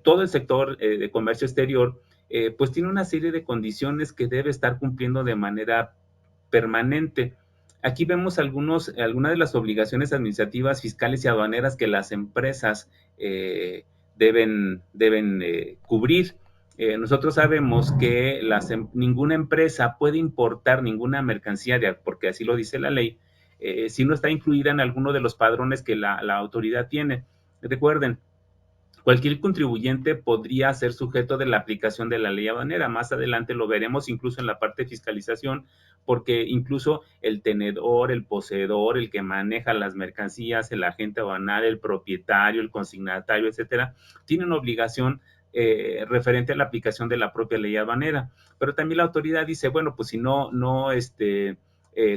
todo el sector de comercio exterior, pues tiene una serie de condiciones que debe estar cumpliendo de manera permanente. Aquí vemos algunas de las obligaciones administrativas, fiscales y aduaneras que las empresas deben cubrir. Nosotros sabemos que ninguna empresa puede importar ninguna mercancía, porque así lo dice la ley, si no está incluida en alguno de los padrones que la autoridad tiene. Recuerden, cualquier contribuyente podría ser sujeto de la aplicación de la ley aduanera. Más adelante lo veremos incluso en la parte de fiscalización, porque incluso el tenedor, el poseedor, el que maneja las mercancías, el agente aduanal, el propietario, el consignatario, etcétera, tienen obligación referente a la aplicación de la propia ley aduanera. Pero también la autoridad dice, bueno, pues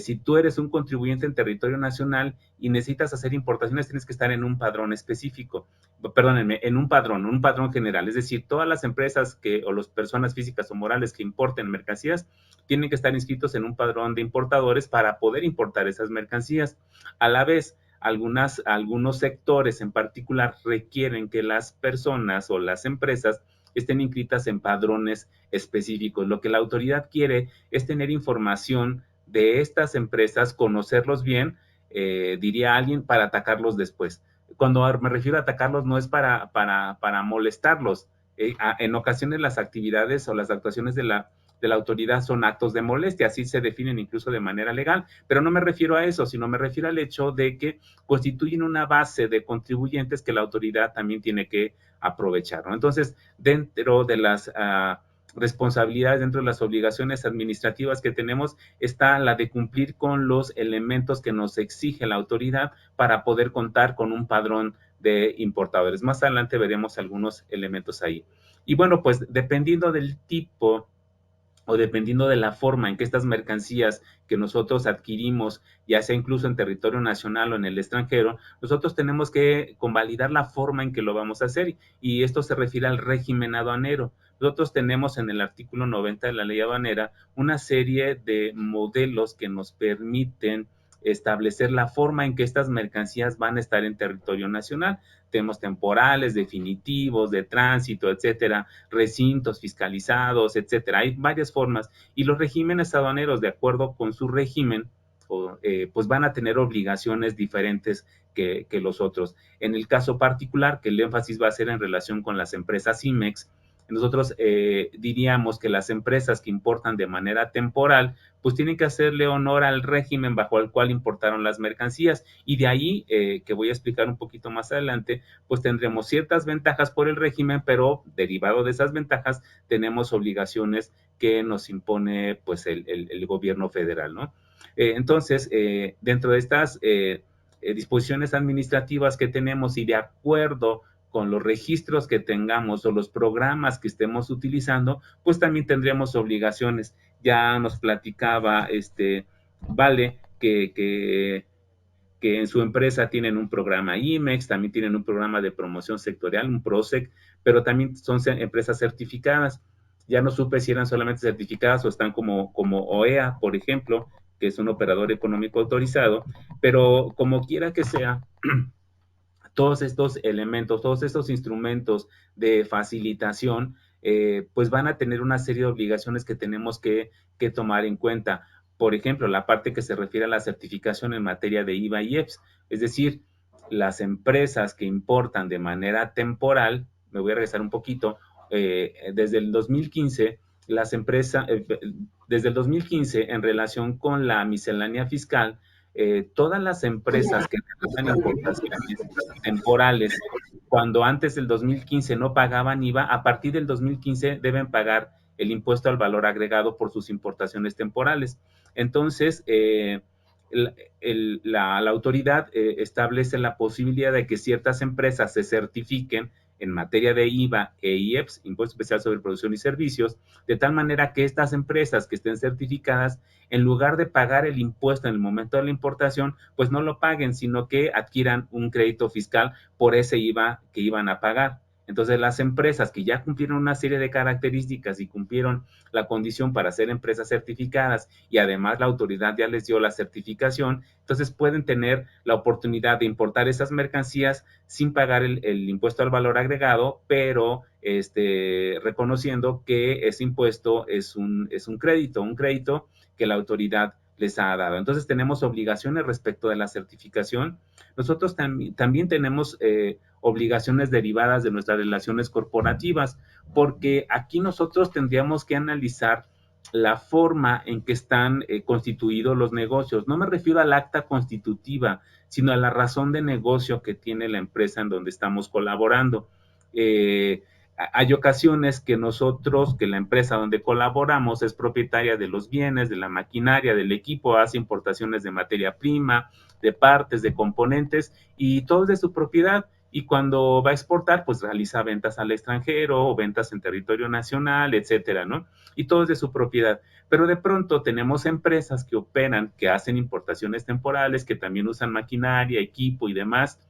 si tú eres un contribuyente en territorio nacional y necesitas hacer importaciones, tienes que estar en un padrón específico, perdónenme, en un padrón general. Es decir, todas las empresas o las personas físicas o morales que importen mercancías tienen que estar inscritos en un padrón de importadores para poder importar esas mercancías. A la vez, algunos sectores en particular requieren que las personas o las empresas estén inscritas en padrones específicos. Lo que la autoridad quiere es tener información de estas empresas, conocerlos bien, diría alguien, para atacarlos después. Cuando me refiero a atacarlos no es para molestarlos. En ocasiones las actividades o las actuaciones de la autoridad son actos de molestia, así se definen incluso de manera legal, pero no me refiero a eso, sino me refiero al hecho de que constituyen una base de contribuyentes que la autoridad también tiene que aprovechar, ¿no? Entonces, dentro de las responsabilidades, dentro de las obligaciones administrativas que tenemos, está la de cumplir con los elementos que nos exige la autoridad para poder contar con un padrón de importadores. Más adelante veremos algunos elementos ahí. Y bueno, pues dependiendo del tipo o dependiendo de la forma en que estas mercancías que nosotros adquirimos, ya sea incluso en territorio nacional o en el extranjero, nosotros tenemos que convalidar la forma en que lo vamos a hacer, y esto se refiere al régimen aduanero. Nosotros tenemos en el artículo 90 de la ley aduanera una serie de modelos que nos permiten establecer la forma en que estas mercancías van a estar en territorio nacional. Tenemos temporales, definitivos, de tránsito, etcétera, recintos fiscalizados, etcétera. Hay varias formas, y los regímenes aduaneros, de acuerdo con su régimen, pues van a tener obligaciones diferentes que los otros. En el caso particular, que el énfasis va a ser en relación con las empresas IMEX, nosotros diríamos que las empresas que importan de manera temporal, pues tienen que hacerle honor al régimen bajo el cual importaron las mercancías, y de ahí, que voy a explicar un poquito más adelante, pues tendremos ciertas ventajas por el régimen, pero derivado de esas ventajas tenemos obligaciones que nos impone pues el gobierno federal, ¿no? Entonces, dentro de estas disposiciones administrativas que tenemos, y de acuerdo con los registros que tengamos o los programas que estemos utilizando, pues también tendremos obligaciones. Ya nos platicaba Vale que en su empresa tienen un programa IMEX, también tienen un programa de promoción sectorial, un PROSEC, pero también son empresas certificadas. Ya no supe si eran solamente certificadas o están como OEA, por ejemplo, que es un operador económico autorizado, pero como quiera que sea, todos estos elementos, todos estos instrumentos de facilitación, pues van a tener una serie de obligaciones que tenemos que tomar en cuenta. Por ejemplo, la parte que se refiere a la certificación en materia de IVA y EPS, es decir, las que importan de manera temporal, me voy a regresar un poquito, desde el 2015, desde el 2015, en relación con la miscelánea fiscal, todas las empresas que realizan importaciones temporales, cuando antes del 2015 no pagaban IVA, a partir del 2015 deben pagar el impuesto al valor agregado por sus importaciones temporales. Entonces, la autoridad establece la posibilidad de que ciertas empresas se certifiquen en materia de IVA e IEPS, Impuesto Especial sobre Producción y Servicios, de tal manera que estas empresas que estén certificadas, en lugar de pagar el impuesto en el momento de la importación, pues no lo paguen, sino que adquieran un crédito fiscal por ese IVA que iban a pagar. Entonces, las empresas que ya cumplieron una serie de características y cumplieron la condición para ser empresas certificadas y además la autoridad ya les dio la certificación, entonces pueden tener la oportunidad de importar esas mercancías sin pagar el impuesto al valor agregado, pero reconociendo que ese impuesto es un crédito que la autoridad les ha dado. Entonces tenemos obligaciones respecto de la certificación. Nosotros también tenemos obligaciones derivadas de nuestras relaciones corporativas, porque aquí nosotros tendríamos que analizar la forma en que están constituidos los negocios. No me refiero al acta constitutiva, sino a la razón de negocio que tiene la empresa en donde estamos colaborando. Hay ocasiones que la empresa donde colaboramos es propietaria de los bienes, de la maquinaria, del equipo, hace importaciones de materia prima, de partes, de componentes, y todo es de su propiedad. Y cuando va a exportar, pues realiza ventas al extranjero o ventas en territorio nacional, etcétera, ¿no? Y todo es de su propiedad. Pero de pronto tenemos empresas que operan, que hacen importaciones temporales, que también usan maquinaria, equipo y demás,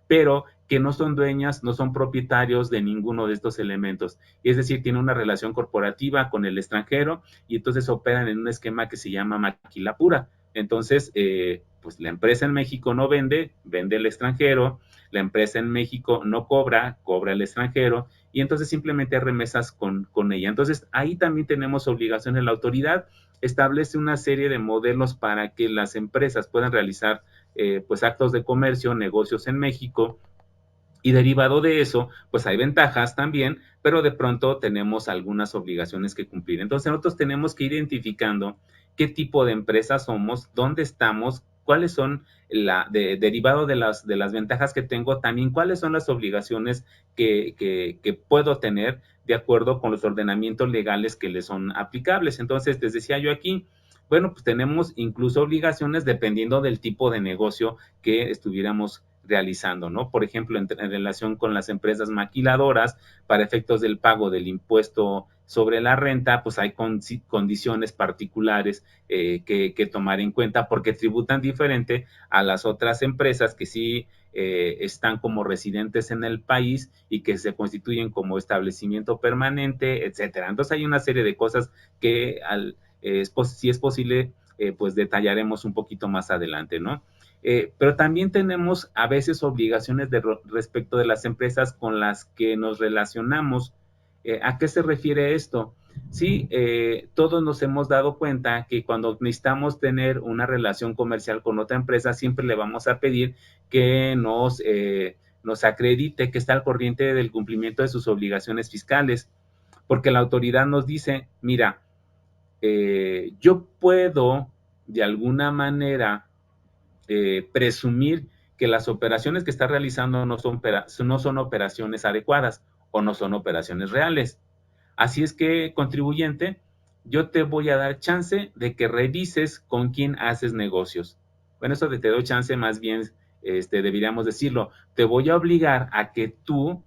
pero que no son dueñas, no son propietarios de ninguno de estos elementos. Es decir, tienen una relación corporativa con el extranjero y entonces operan en un esquema que se llama maquila pura. Entonces, pues la empresa en México no vende, vende el extranjero, la empresa en México no cobra, cobra el extranjero, y entonces simplemente remesas con ella. Entonces, ahí también tenemos obligaciones. La autoridad establece una serie de modelos para que las empresas puedan realizar pues actos de comercio, negocios en México, y derivado de eso, pues hay ventajas también, pero de pronto tenemos algunas obligaciones que cumplir. Entonces nosotros tenemos que ir identificando qué tipo de empresa somos, dónde estamos, cuáles son derivado de las ventajas que tengo, también cuáles son las obligaciones que puedo tener de acuerdo con los ordenamientos legales que le son aplicables. Entonces, les decía yo aquí, bueno, pues tenemos incluso obligaciones dependiendo del tipo de negocio que estuviéramos realizando, ¿no? Por ejemplo, en relación con las empresas maquiladoras, para efectos del pago del impuesto sobre la renta, pues hay condiciones particulares que tomar en cuenta porque tributan diferente a las otras empresas que sí están como residentes en el país y que se constituyen como establecimiento permanente, etcétera. Entonces hay una serie de cosas que si es posible, pues detallaremos un poquito más adelante, ¿no? Pero también tenemos a veces obligaciones respecto de las empresas con las que nos relacionamos. ¿A qué se refiere esto? Sí, todos nos hemos dado cuenta que cuando necesitamos tener una relación comercial con otra empresa, siempre le vamos a pedir que nos acredite que está al corriente del cumplimiento de sus obligaciones fiscales, porque la autoridad nos dice, mira, yo puedo de alguna manera presumir que las operaciones que está realizando no son operaciones adecuadas o no son operaciones reales. Así es que, contribuyente, yo te voy a dar chance de que revises con quién haces negocios. Bueno, eso de te doy chance, más bien, deberíamos decirlo, te voy a obligar a que tú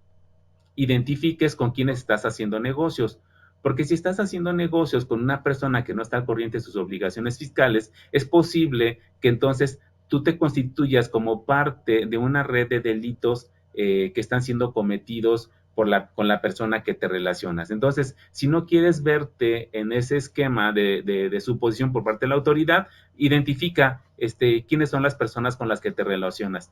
identifiques con quiénes estás haciendo negocios. Porque si estás haciendo negocios con una persona que no está al corriente de sus obligaciones fiscales, es posible que entonces tú te constituyas como parte de una red de delitos que están siendo cometidos con la persona que te relacionas. Entonces, si no quieres verte en ese esquema de suposición por parte de la autoridad, identifica quiénes son las personas con las que te relacionas.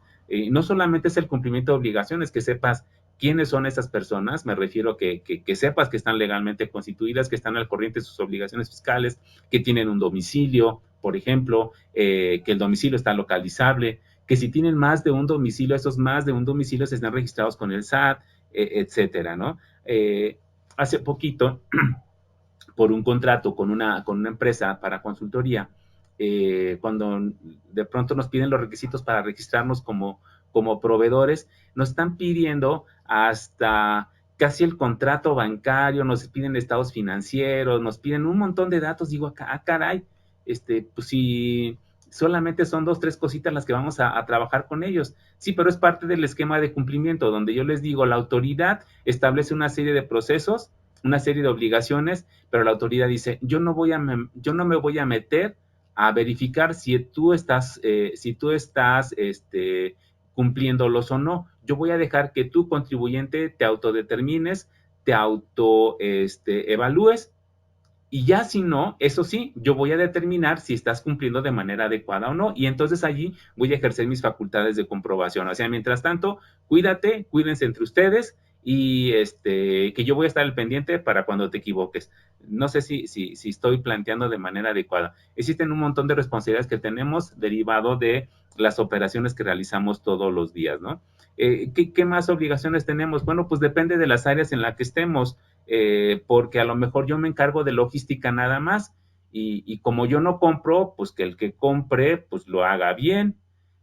No solamente es el cumplimiento de obligaciones, que sepas quiénes son esas personas, me refiero que sepas que están legalmente constituidas, que están al corriente de sus obligaciones fiscales, que tienen un domicilio, por ejemplo, que el domicilio está localizable, que si tienen más de un domicilio, esos más de un domicilio están registrados con el SAT, etcétera, ¿no? Hace poquito, por un contrato con una empresa para consultoría, cuando de pronto nos piden los requisitos para registrarnos como proveedores, nos están pidiendo hasta casi el contrato bancario, nos piden estados financieros, nos piden un montón de datos. Digo, caray, pues si solamente son 2, 3 cositas las que vamos a trabajar con ellos. Sí, pero es parte del esquema de cumplimiento, donde yo les digo, la autoridad establece una serie de procesos, una serie de obligaciones, pero la autoridad dice, yo no me voy a meter a verificar si tú estás cumpliéndolos o no. yo voy a dejar que tú, contribuyente, te autodetermines, te evalúes, y ya si no, eso sí, yo voy a determinar si estás cumpliendo de manera adecuada o no, y entonces allí voy a ejercer mis facultades de comprobación. O sea, mientras tanto, cuídate, cuídense entre ustedes, y que yo voy a estar al pendiente para cuando te equivoques. No sé si estoy planteando de manera adecuada. Existen un montón de responsabilidades que tenemos derivado de las operaciones que realizamos todos los días, ¿no? ¿Qué más obligaciones tenemos? Bueno, pues depende de las áreas en las que estemos, porque a lo mejor yo me encargo de logística nada más, y como yo no compro, pues que el que compre, pues lo haga bien,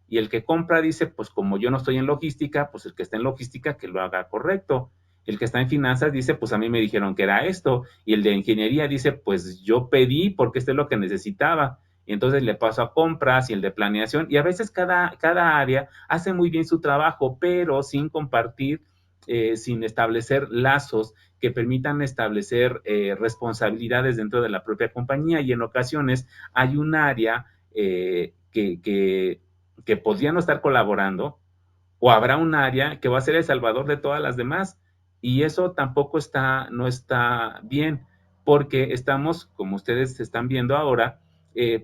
y el que compra dice, pues como yo no estoy en logística, pues el que está en logística que lo haga correcto. El que está en finanzas dice, pues a mí me dijeron que era esto, y el de ingeniería dice, pues yo pedí porque esto es lo que necesitaba, y entonces le paso a compras, y el de planeación, y a veces cada área hace muy bien su trabajo, pero sin compartir, sin establecer lazos que permitan establecer responsabilidades dentro de la propia compañía, y en ocasiones hay un área que podría no estar colaborando, o habrá un área que va a ser el salvador de todas las demás, y eso tampoco no está bien, porque estamos, como ustedes están viendo ahora,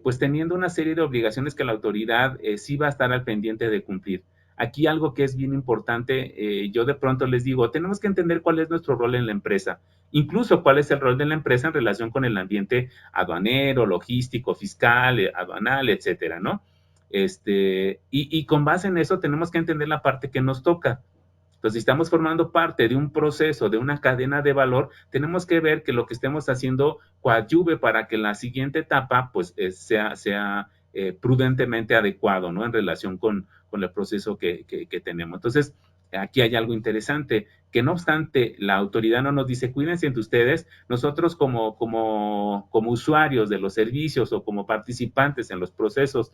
pues teniendo una serie de obligaciones que la autoridad sí va a estar al pendiente de cumplir. Aquí algo que es bien importante, yo de pronto les digo, tenemos que entender cuál es nuestro rol en la empresa, incluso cuál es el rol de la empresa en relación con el ambiente aduanero, logístico, fiscal, aduanal, etcétera, ¿no? Y con base en eso tenemos que entender la parte que nos toca. Entonces, si estamos formando parte de un proceso, de una cadena de valor, tenemos que ver que lo que estemos haciendo coadyuve para que la siguiente etapa pues sea prudentemente adecuado, ¿no? En relación con el proceso que tenemos. Entonces, aquí hay algo interesante, que no obstante la autoridad no nos dice cuídense entre ustedes, nosotros como usuarios de los servicios o como participantes en los procesos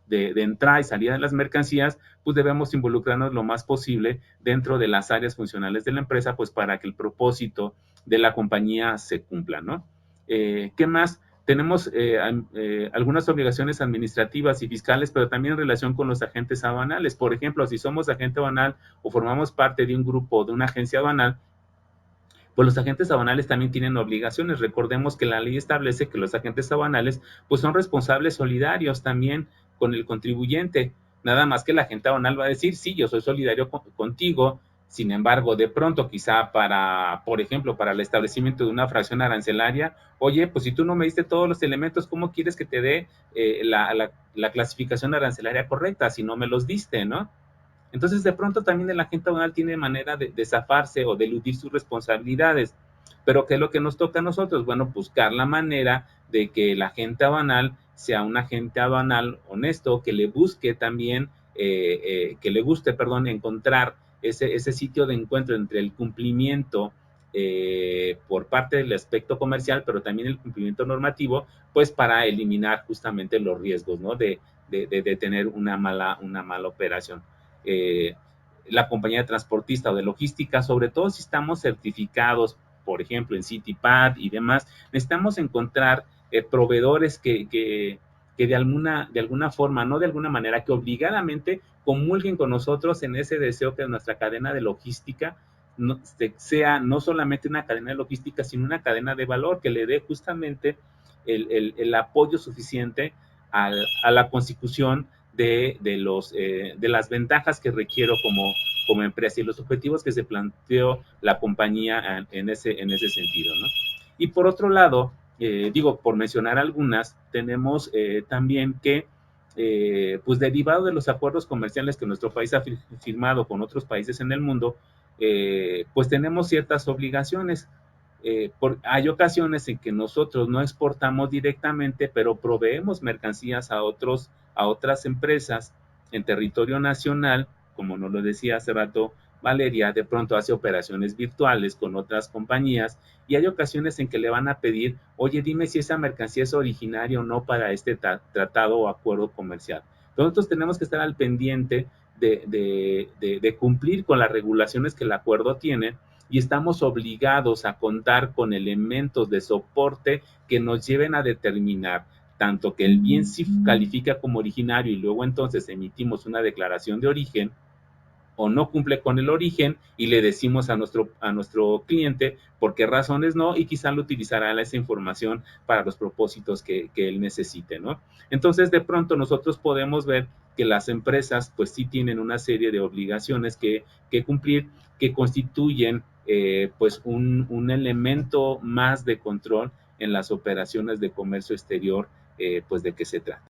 de entrada y salida de las mercancías, pues debemos involucrarnos lo más posible dentro de las áreas funcionales de la empresa, pues para que el propósito de la compañía se cumpla, ¿no? ¿Qué más? Tenemos algunas obligaciones administrativas y fiscales, pero también en relación con los agentes aduanales. Por ejemplo, si somos agente aduanal o formamos parte de un grupo, de una agencia aduanal, pues los agentes aduanales también tienen obligaciones. Recordemos que la ley establece que los agentes aduanales pues son responsables solidarios también con el contribuyente. Nada más que el agente aduanal va a decir, sí, yo soy solidario contigo, sin embargo, de pronto quizá por ejemplo, para el establecimiento de una fracción arancelaria, oye, pues si tú no me diste todos los elementos, ¿cómo quieres que te dé la clasificación arancelaria correcta si no me los diste, ¿no? Entonces, de pronto también el agente aduanal tiene manera de zafarse o de eludir sus responsabilidades. Pero ¿qué es lo que nos toca a nosotros? Bueno, buscar la manera de que el agente aduanal sea un agente aduanal honesto, que le busque también, que le guste, perdón, encontrar ese sitio de encuentro entre el cumplimiento por parte del aspecto comercial, pero también el cumplimiento normativo, pues para eliminar justamente los riesgos, ¿no? De tener una mala operación. eh, la compañía de transportista o de logística, sobre todo si estamos certificados, por ejemplo, en CityPad y demás, necesitamos encontrar proveedores que de alguna forma, no de alguna manera, que obligadamente comulguen con nosotros en ese deseo que nuestra cadena de logística sea no solamente una cadena de logística, sino una cadena de valor que le dé justamente el apoyo suficiente a la consecución de las ventajas que requiero como empresa y los objetivos que se planteó la compañía en ese sentido, ¿no? Y por otro lado, digo, por mencionar algunas, tenemos también que, pues derivado de los acuerdos comerciales que nuestro país ha firmado con otros países en el mundo, pues tenemos ciertas obligaciones. Hay ocasiones en que nosotros no exportamos directamente, pero proveemos mercancías a otras empresas en territorio nacional, como nos lo decía hace rato Valeria, de pronto hace operaciones virtuales con otras compañías, y hay ocasiones en que le van a pedir, oye, dime si esa mercancía es originaria o no para este tratado o acuerdo comercial. Nosotros tenemos que estar al pendiente de cumplir con las regulaciones que el acuerdo tiene, y estamos obligados a contar con elementos de soporte que nos lleven a determinar tanto que el bien sí califica como originario y luego entonces emitimos una declaración de origen, o no cumple con el origen y le decimos a nuestro cliente por qué razones no y quizá lo utilizará esa información para los propósitos que él necesite, ¿no? Entonces, de pronto nosotros podemos ver que las empresas pues sí tienen una serie de obligaciones que cumplir que constituyen pues un elemento más de control en las operaciones de comercio exterior, pues de qué se trata.